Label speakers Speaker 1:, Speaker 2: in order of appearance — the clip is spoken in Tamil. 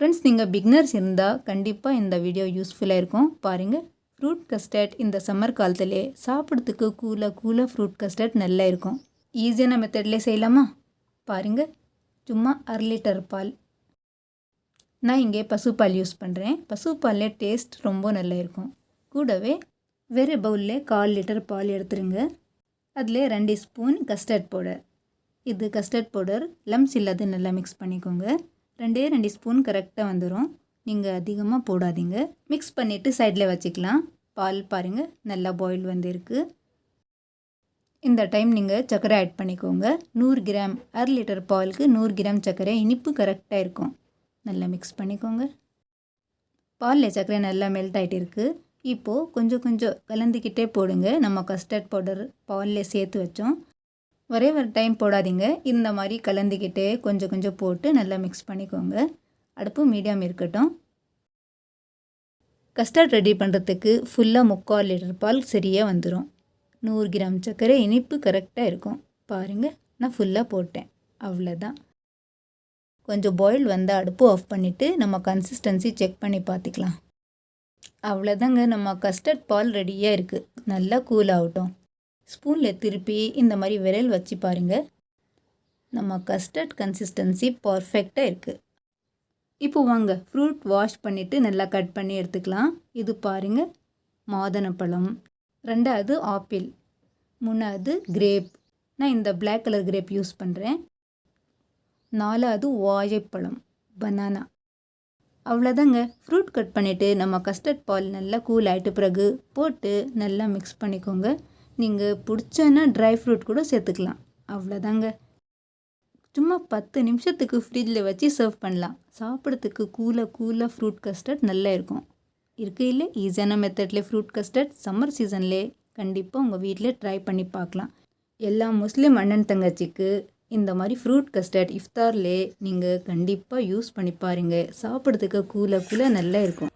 Speaker 1: ஃப்ரெண்ட்ஸ், நீங்கள் பிகினர்ஸ் இருந்தால் கண்டிப்பாக இந்த வீடியோ யூஸ்ஃபுல்லாக இருக்கும். பாருங்கள், ஃப்ரூட் கஸ்டர்ட் இந்த சம்மர் காலத்திலே சாப்பிட்றதுக்கு கூலாக ஃப்ரூட் கஸ்டர்ட் நல்லா இருக்கும். ஈஸியான மெத்தட்லேயே செய்யலாமா? பாருங்கள், சும்மா 1/2 லிட்டர் பால். நான் இங்கே பசுப்பால் யூஸ் பண்ணுறேன். பசுப்பாலே டேஸ்ட் ரொம்ப நல்லா இருக்கும். கூடவே வேறு பவுலில் 1/4 லிட்டர் பால் எடுத்துருங்க. அதில் 2 ஸ்பூன் கஸ்டர்ட் பவுடர். இது கஸ்டர்ட் பவுடர் லம்ஸ் இல்லாத நல்லா மிக்ஸ் பண்ணிக்கோங்க. 2 ஸ்பூன் கரெக்டாக வந்துடும். நீங்கள் அதிகமாக போடாதீங்க. மிக்ஸ் பண்ணிவிட்டு சைடில் வச்சுக்கலாம். பால் பாருங்கள், நல்லா பாயில் வந்திருக்கு. இந்த டைம் நீங்கள் சர்க்கரை ஆட் பண்ணிக்கோங்க. 100 கிராம் 1/2 லிட்டர் பாலுக்கு 100 கிராம் சர்க்கரை. இனிப்பு கரெக்டாக இருக்கும். நல்லா மிக்ஸ் பண்ணிக்கோங்க. பாலில் சர்க்கரை நல்லா மெல்ட் ஆகிட்டு இருக்குது. இப்போது கொஞ்சம் கலந்துக்கிட்டே போடுங்க. நம்ம கஸ்டர்ட் பவுடர் பாலில் சேர்த்து வச்சோம். ஒரே ஒரு டைம் போடாதீங்க. இந்த மாதிரி கலந்துக்கிட்டே கொஞ்சம் போட்டு நல்லா மிக்ஸ் பண்ணிக்கோங்க. அடுப்பு மீடியம் இருக்கட்டும். கஸ்டர்ட் ரெடி பண்ணுறதுக்கு ஃபுல்லாக 3/4 லிட்டர் பால் சரியாக வந்துடும். 100 கிராம் சர்க்கரை. இனிப்பு கரெக்டாக இருக்கும். பாருங்கள், நான் ஃபுல்லாக போட்டேன். அவ்வளோதான். கொஞ்சம் பாயில் வந்தால் அடுப்பு ஆஃப் பண்ணிவிட்டு நம்ம கன்சிஸ்டன்சி செக் பண்ணி பார்த்துக்கலாம். அவ்வளோதாங்க, நம்ம கஸ்டர்ட் பால் ரெடியாக இருக்குது. நல்லா கூல் ஆகட்டும். ஸ்பூனில் திருப்பி இந்த மாதிரி விரல் வச்சு பாருங்கள். நம்ம கஸ்டர்ட் கன்சிஸ்டன்சி பர்ஃபெக்டாக இருக்குது. இப்போ வாங்க ஃப்ரூட் வாஷ் பண்ணிவிட்டு நல்லா கட் பண்ணி எடுத்துக்கலாம். இது பாருங்கள், மாதுளம்பழம். 2வது ஆப்பிள். 3வது கிரேப். நான் இந்த பிளாக் கலர் கிரேப் யூஸ் பண்ணுறேன். 4வது வாழைப்பழம், பனானா. அவ்வளோதாங்க. ஃப்ரூட் கட் பண்ணிவிட்டு நம்ம கஸ்டர்ட் பால் நல்லா கூல் ஆகிட்டு பிறகு போட்டு நல்லா மிக்ஸ் பண்ணிக்கோங்க. நீங்கள் பிடிச்சன்னா ட்ரை ஃப்ரூட் கூட சேர்த்துக்கலாம். அவ்வளோதாங்க. சும்மா 10 நிமிஷத்துக்கு ஃப்ரிட்ஜில் வச்சு சர்வ் பண்ணலாம். சாப்பிட்றதுக்கு கூலாக ஃப்ரூட் கஸ்டர்ட் நல்லா இருக்கும். இருக்கையில் ஈஸியான மெத்தட்லேயே ஃப்ரூட் கஸ்டர்ட் சம்மர் சீசன்லேயே கண்டிப்பாக உங்கள் வீட்டில் ட்ரை பண்ணி பார்க்கலாம். எல்லா முஸ்லீம் அண்ணன் தங்கச்சிக்கு இந்த மாதிரி ஃப்ரூட் கஸ்டர்ட் இஃப்தார்லே நீங்கள் கண்டிப்பாக யூஸ் பண்ணி பாருங்கள். சாப்பிட்றதுக்கு கூலாக நல்லா இருக்கும்.